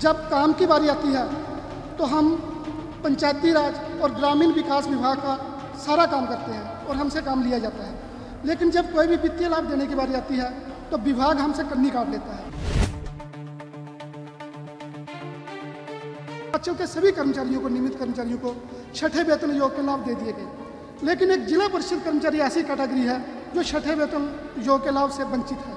जब काम की बारी आती है तो हम पंचायती राज और ग्रामीण विकास विभाग का सारा काम करते हैं और हमसे काम लिया जाता है। लेकिन जब कोई भी वित्तीय लाभ देने की बारी आती है तो विभाग हमसे कन्नी काट लेता है। बच्चों के सभी कर्मचारियों को, नियमित कर्मचारियों को छठे वेतन योग के लाभ दे दिए गए, लेकिन एक जिला परिषद कर्मचारी ऐसी कैटेगरी है जो छठे वेतन योग के लाभ से वंचित है।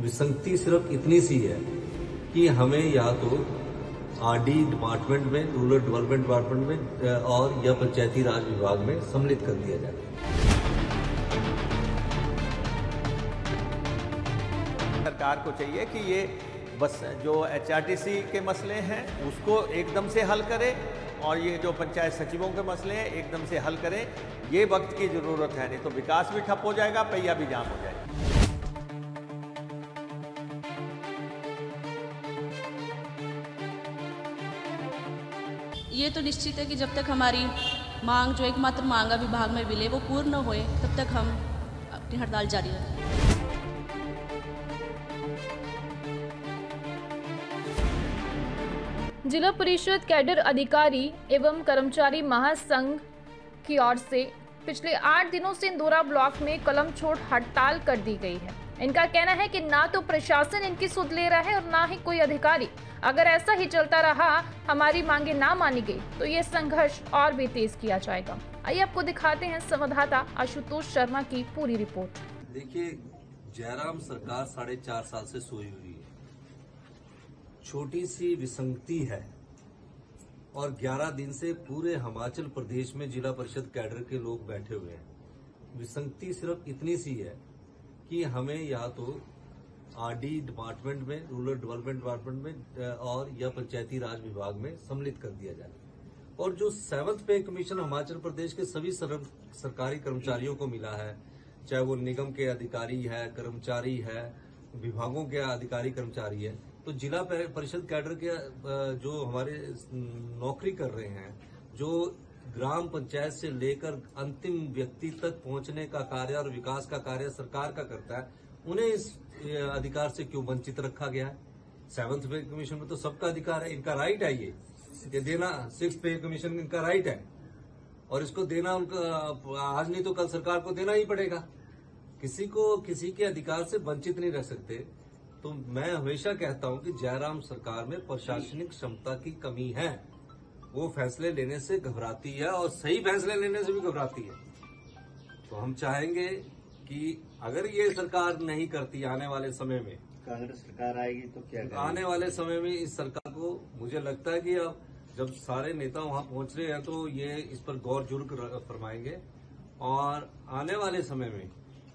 विसंगति सिर्फ इतनी सी है कि हमें या तो आरडी डिपार्टमेंट में, रूरल डेवलपमेंट डिपार्टमेंट में और या पंचायती राज विभाग में सम्मिलित कर दिया जाए। सरकार को चाहिए कि ये बस जो HRTC के मसले हैं उसको एकदम से हल करे और ये जो पंचायत सचिवों के मसले हैं एकदम से हल करें। ये वक्त की जरूरत है, नहीं तो विकास भी ठप हो जाएगा, पहिया भी जाम हो जाएगा। ये तो निश्चित है कि जब तक हमारी मांग, जो एकमात्र मांग विभाग में मिले, वो पूर्ण न होए तब तक हम अपनी हड़ताल जारी रखेंगे। जिला परिषद कैडर अधिकारी एवं कर्मचारी महासंघ की ओर से पिछले 8 दिनों से इंदौरा ब्लॉक में कलम छोड़ हड़ताल कर दी गई है। इनका कहना है कि ना तो प्रशासन इनकी सुध ले रहा है और ना ही कोई अधिकारी। अगर ऐसा ही चलता रहा, हमारी मांगे ना मानी गई तो ये संघर्ष और भी तेज किया जाएगा। आइए आपको दिखाते हैं संवाददाता आशुतोष शर्मा की पूरी रिपोर्ट। देखिए, जयराम सरकार 4.5 साल से सोई हुई है। छोटी सी विसंगति है और 11 दिन से पूरे हिमाचल प्रदेश में जिला परिषद कैडर के लोग बैठे हुए हैं। विसंगति सिर्फ इतनी सी है कि हमें या तो आरडी डिपार्टमेंट में, रूरल डेवलपमेंट डिपार्टमेंट में और या पंचायती राज विभाग में सम्मिलित कर दिया जाए। और जो 7th पे कमीशन हिमाचल प्रदेश के सभी सरकारी कर्मचारियों को मिला है, चाहे वो निगम के अधिकारी है, कर्मचारी है, विभागों के अधिकारी कर्मचारी है, तो जिला परिषद कैडर के जो हमारे नौकरी कर रहे हैं, जो ग्राम पंचायत से लेकर अंतिम व्यक्ति तक पहुंचने का कार्य और विकास का कार्य सरकार का करता है, उन्हें इस अधिकार से क्यों वंचित रखा गया है? 7th पे कमीशन में तो सबका अधिकार है, इनका राइट है ये देना। 6th पे कमीशन इनका राइट है और इसको देना उनका आज नहीं तो कल सरकार को देना ही पड़ेगा। किसी को किसी के अधिकार से वंचित नहीं रख सकते। तो मैं हमेशा कहता हूं कि जयराम सरकार में प्रशासनिक क्षमता की कमी है। वो फैसले लेने से घबराती है और सही फैसले लेने से भी घबराती है। तो हम चाहेंगे कि अगर ये सरकार नहीं करती, आने वाले समय में कांग्रेस सरकार आएगी तो क्या करेंगे? आने वाले समय में इस सरकार को, मुझे लगता है कि अब जब सारे नेता वहां पहुंच रहे हैं तो ये इस पर गौर जरूर फरमाएंगे। और आने वाले समय में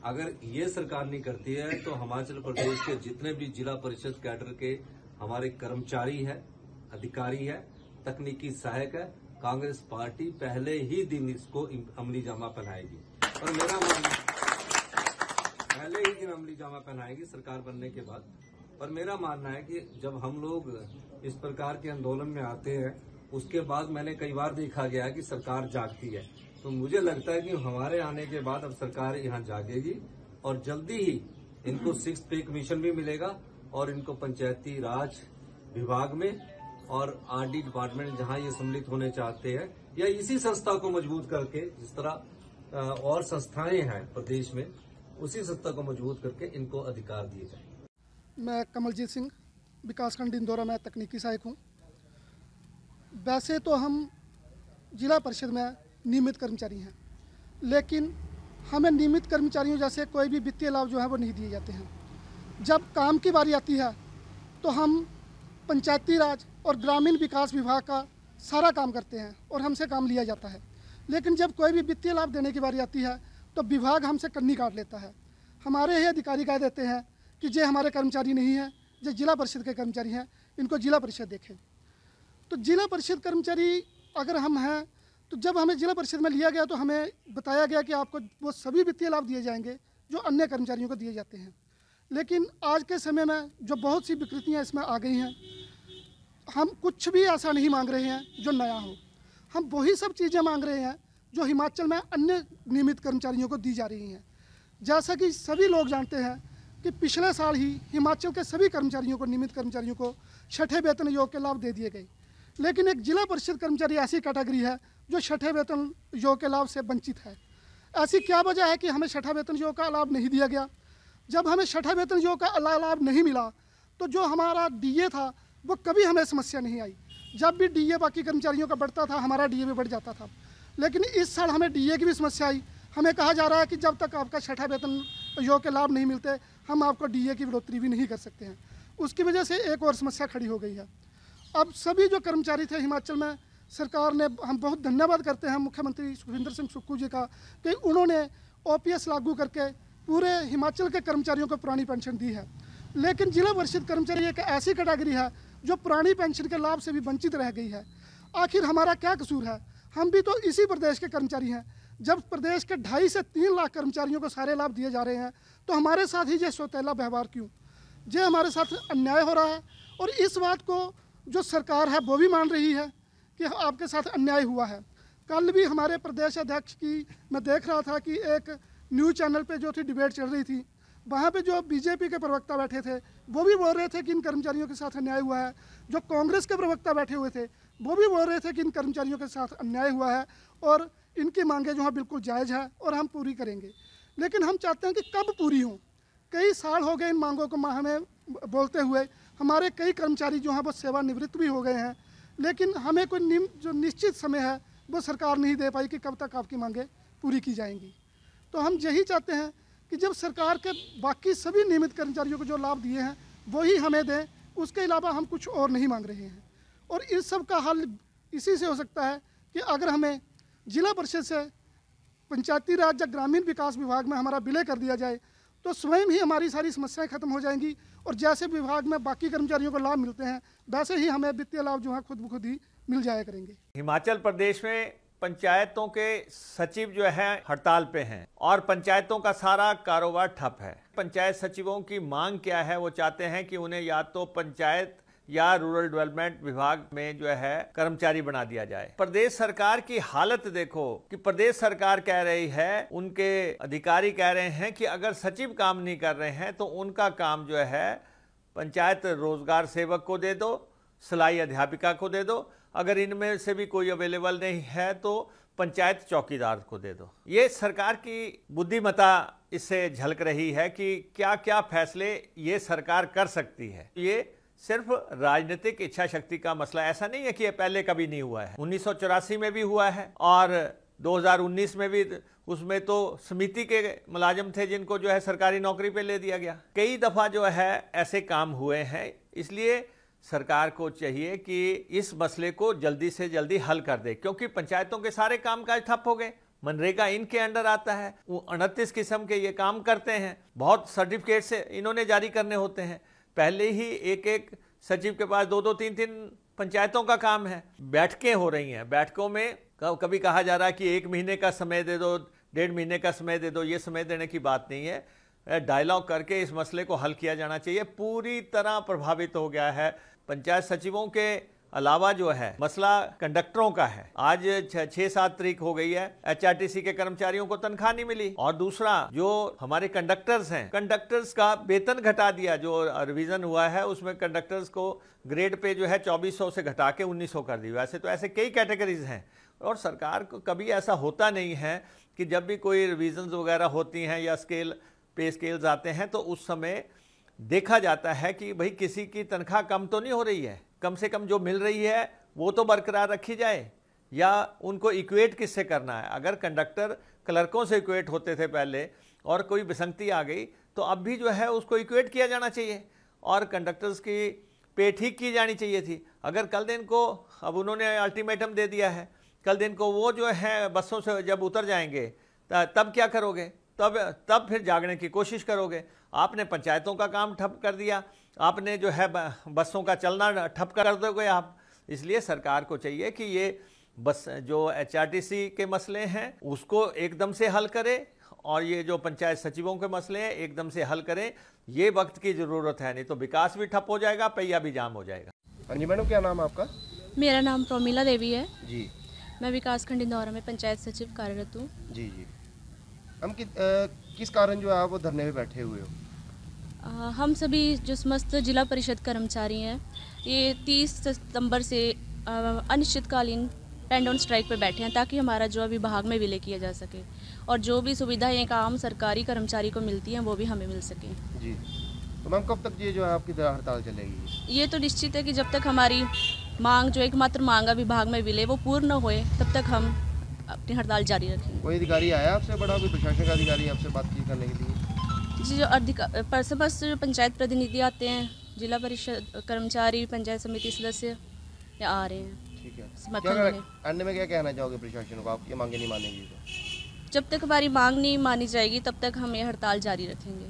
अगर ये सरकार नहीं करती है तो हिमाचल प्रदेश के जितने भी जिला परिषद कैडर के हमारे कर्मचारी है, अधिकारी है, तकनीकी सहायक है, कांग्रेस पार्टी पहले ही दिन इसको अमली जामा पहनाएगी। और मेरा मानना, पहले ही दिन अमली जामा पहनाएगी सरकार बनने के बाद। और मेरा मानना है कि जब हम लोग इस प्रकार के आंदोलन में आते हैं, उसके बाद मैंने कई बार देखा गया कि सरकार जागती है। तो मुझे लगता है कि हमारे आने के बाद अब सरकार यहाँ जागेगी और जल्दी ही इनको 6th पे कमीशन भी मिलेगा और इनको पंचायती राज विभाग में और आरडी डिपार्टमेंट जहां ये सम्मिलित होने चाहते हैं, या इसी संस्था को मजबूत करके, जिस तरह और संस्थाएं हैं प्रदेश में, उसी संस्था को मजबूत करके इनको अधिकार दिए जाए। मैं कमलजीत सिंह, विकासखंड इंदौरा में तकनीकी सहायक हूँ। वैसे तो हम जिला परिषद में नियमित कर्मचारी हैं, लेकिन हमें नियमित कर्मचारियों जैसे कोई भी वित्तीय लाभ जो है वो नहीं दिए जाते हैं। जब काम की बारी आती है तो हम पंचायती राज और ग्रामीण विकास विभाग का सारा काम करते हैं और हमसे काम लिया जाता है। लेकिन जब कोई भी वित्तीय लाभ देने की बारी आती है तो विभाग हमसे कन्नी काट लेता है। हमारे ही अधिकारी कह देते हैं कि ये हमारे कर्मचारी नहीं हैं, जो जिला परिषद के कर्मचारी हैं, इनको जिला परिषद देखें। तो जिला परिषद कर्मचारी अगर हम हैं, तो जब हमें जिला परिषद में लिया गया तो हमें बताया गया कि आपको वो सभी वित्तीय लाभ दिए जाएंगे जो अन्य कर्मचारियों को दिए जाते हैं। लेकिन आज के समय में जो बहुत सी विकृतियाँ इसमें आ गई हैं, हम कुछ भी ऐसा नहीं मांग रहे हैं जो नया हो। हम वही सब चीज़ें मांग रहे हैं जो हिमाचल में अन्य नियमित कर्मचारियों को दी जा रही हैं। जैसा कि सभी लोग जानते हैं कि पिछले साल ही हिमाचल के सभी कर्मचारियों को, नियमित कर्मचारियों को 6ठे वेतन योग के लाभ दे दिए गए, लेकिन एक जिला परिषद कर्मचारी ऐसी कैटेगरी है जो 6ठे वेतन योग के लाभ से वंचित है। ऐसी क्या वजह है कि हमें 6ठा वेतन योग का लाभ नहीं दिया गया? जब हमें 6ठा वेतन योग का लाभ नहीं मिला तो जो हमारा डीए था वो कभी हमें समस्या नहीं आई। जब भी डीए बाकी कर्मचारियों का बढ़ता था, हमारा डीए भी बढ़ जाता था। लेकिन इस साल हमें डीए की भी समस्या आई। हमें कहा जा रहा है कि जब तक आपका 6ठा वेतन योग के लाभ नहीं मिलते, हम आपको डीए की बढ़ोतरी भी नहीं कर सकते हैं। उसकी वजह से एक और समस्या खड़ी हो गई है। अब सभी जो कर्मचारी थे हिमाचल में, सरकार ने, हम बहुत धन्यवाद करते हैं मुख्यमंत्री सुखविंदर सिंह सुक्खू जी का कि उन्होंने ओपीएस लागू करके पूरे हिमाचल के कर्मचारियों को पुरानी पेंशन दी है। लेकिन जिला परिषद कर्मचारी एक ऐसी कैटेगरी है जो पुरानी पेंशन के लाभ से भी वंचित रह गई है। आखिर हमारा क्या कसूर है? हम भी तो इसी प्रदेश के कर्मचारी हैं। जब प्रदेश के 2.5 से 3 लाख कर्मचारियों को सारे लाभ दिए जा रहे हैं तो हमारे साथ ही ये सौतेला व्यवहार क्यों? ये हमारे साथ अन्याय हो रहा है और इस बात को जो सरकार है वो भी मान रही है कि आपके साथ अन्याय हुआ है। कल भी हमारे प्रदेश अध्यक्ष की मैं देख रहा था कि एक न्यूज़ चैनल पे जो थी डिबेट चल रही थी, वहाँ पे जो बीजेपी के प्रवक्ता बैठे थे वो भी बोल रहे थे कि इन कर्मचारियों के साथ अन्याय हुआ है। जो कांग्रेस के प्रवक्ता बैठे हुए थे वो भी बोल रहे थे कि इन कर्मचारियों के साथ अन्याय हुआ है और इनकी मांगें जो है बिल्कुल जायज़ है और हम पूरी करेंगे। लेकिन हम चाहते हैं कि कब पूरी हों? कई साल हो गए इन मांगों को हमें बोलते हुए। हमारे कई कर्मचारी जो हैं वो सेवानिवृत्त भी हो गए हैं, लेकिन हमें कोई जो निश्चित समय है वो सरकार नहीं दे पाई कि कब तक आपकी मांगें पूरी की जाएंगी। तो हम यही चाहते हैं कि जब सरकार के बाकी सभी नियमित कर्मचारियों को जो लाभ दिए हैं वही हमें दें, उसके अलावा हम कुछ और नहीं मांग रहे हैं। और इस सब का हल इसी से हो सकता है कि अगर हमें जिला परिषद से पंचायती राज या ग्रामीण विकास विभाग में हमारा विलय कर दिया जाए तो स्वयं ही हमारी सारी समस्याएं खत्म हो जाएंगी और जैसे विभाग में बाकी कर्मचारियों को लाभ मिलते हैं वैसे ही हमें वित्तीय लाभ जो है खुद ब खुद ही मिल जाया करेंगे। हिमाचल प्रदेश में पंचायतों के सचिव जो है हड़ताल पे हैं और पंचायतों का सारा कारोबार ठप है। पंचायत सचिवों की मांग क्या है? वो चाहते हैं कि उन्हें या तो पंचायत या रूरल डेवलपमेंट विभाग में जो है कर्मचारी बना दिया जाए। प्रदेश सरकार की हालत देखो कि प्रदेश सरकार कह रही है, उनके अधिकारी कह रहे हैं कि अगर सचिव काम नहीं कर रहे हैं तो उनका काम जो है पंचायत रोजगार सेवक को दे दो, सिलाई अध्यापिका को दे दो, अगर इनमें से भी कोई अवेलेबल नहीं है तो पंचायत चौकीदार को दे दो। ये सरकार की बुद्धिमत्ता इससे झलक रही है कि क्या क्या फैसले ये सरकार कर सकती है। ये सिर्फ राजनीतिक इच्छा शक्ति का मसला, ऐसा नहीं है कि ये पहले कभी नहीं हुआ है। 1984 में भी हुआ है और 2019 में भी, उसमें तो समिति के मुलाजिम थे जिनको जो है सरकारी नौकरी पे ले दिया गया। कई दफा जो है ऐसे काम हुए हैं, इसलिए सरकार को चाहिए कि इस मसले को जल्दी से जल्दी हल कर दे, क्योंकि पंचायतों के सारे कामकाज ठप हो गए। मनरेगा इनके अंडर आता है, वो 29 किस्म के ये काम करते हैं, बहुत सर्टिफिकेट से इन्होंने जारी करने होते हैं। पहले ही एक एक सचिव के पास 2-2, 3-3 पंचायतों का काम है। बैठकें हो रही हैं, बैठकों में कभी कहा जा रहा है कि 1 महीने का समय दे दो, 1.5 महीने का समय दे दो। ये समय देने की बात नहीं है, डायलॉग करके इस मसले को हल किया जाना चाहिए। पूरी तरह प्रभावित हो गया है पंचायत सचिवों के अलावा जो है मसला कंडक्टरों का है। आज 6-7 तारीख हो गई है, एचआरटीसी के कर्मचारियों को तनख्वाह नहीं मिली। और दूसरा जो हमारे कंडक्टर्स हैं, कंडक्टर्स का वेतन घटा दिया। जो रिवीजन हुआ है उसमें कंडक्टर्स को ग्रेड पे जो है 2400 से घटा के 1900 कर दी। वैसे तो ऐसे कई कैटेगरीज हैं और सरकार को कभी ऐसा होता नहीं है कि जब भी कोई रिवीजन वगैरह होती हैं या पे स्केल्स आते हैं तो उस समय देखा जाता है कि भाई किसी की तनख्वाह कम तो नहीं हो रही है, कम से कम जो मिल रही है वो तो बरकरार रखी जाए, या उनको इक्वेट किससे करना है। अगर कंडक्टर क्लर्कों से इक्वेट होते थे पहले और कोई विसंगति आ गई तो अब भी जो है उसको इक्वेट किया जाना चाहिए और कंडक्टर्स की पे ठीक की जानी चाहिए थी। अगर कल दिन को, अब उन्होंने अल्टीमेटम दे दिया है, कल दिन को वो जो है बसों से जब उतर जाएंगे तब क्या करोगे? तब फिर जागने की कोशिश करोगे। आपने पंचायतों का काम ठप कर दिया, आपने जो है बसों का चलना ठप कर दोगे आप। इसलिए सरकार को चाहिए कि ये बस जो एचआरटीसी के मसले हैं उसको एकदम से हल करे और ये जो पंचायत सचिवों के मसले हैं एकदम से हल करें। ये वक्त की ज़रूरत है, नहीं तो विकास भी ठप हो जाएगा, पहिया भी जाम हो जाएगा। हाँ जी मैडम, क्या नाम है आपका? मेरा नाम प्रोमिला देवी है जी। मैं विकासखंड इंदौरा में पंचायत सचिव कार्यरत हूँ। जी जी। हम किस कारण जो है वो धरने पे बैठे हुए हो? हम सभी जो समस्त जिला परिषद कर्मचारी हैं ये 30 सितंबर से अनिश्चितकालीन पेन डाउन स्ट्राइक पर बैठे हैं ताकि हमारा जो विभाग में विलय किया जा सके और जो भी सुविधाएं एक आम सरकारी कर्मचारी को मिलती हैं वो भी हमें मिल सकें। जी, तो मैम कब तक ये जो है आपकी हड़ताल चलेगी? ये तो निश्चित है कि जब तक हमारी मांग जो एकमात्र मांग है विभाग में विलय वो पूर्ण न होए तब तक हम अपनी हड़ताल जारी रखेंगे। कोई अधिकारी आया आपसे, बड़ा कोई प्रशासन का अधिकारी आपसे बातचीत करने के लिए? जी, जो जो पंचायत प्रतिनिधि आते हैं, जिला परिषद कर्मचारी, पंचायत समिति सदस्य या आ रहे हैं। ठीक है, समर्थन क्या में। अन्य में क्या कहना चाहोगे प्रशासन को, आपकी मांगे नहीं मानेगी तो? जब तक हमारी मांग नहीं मानी जाएगी तब तक हम ये हड़ताल जारी रखेंगे।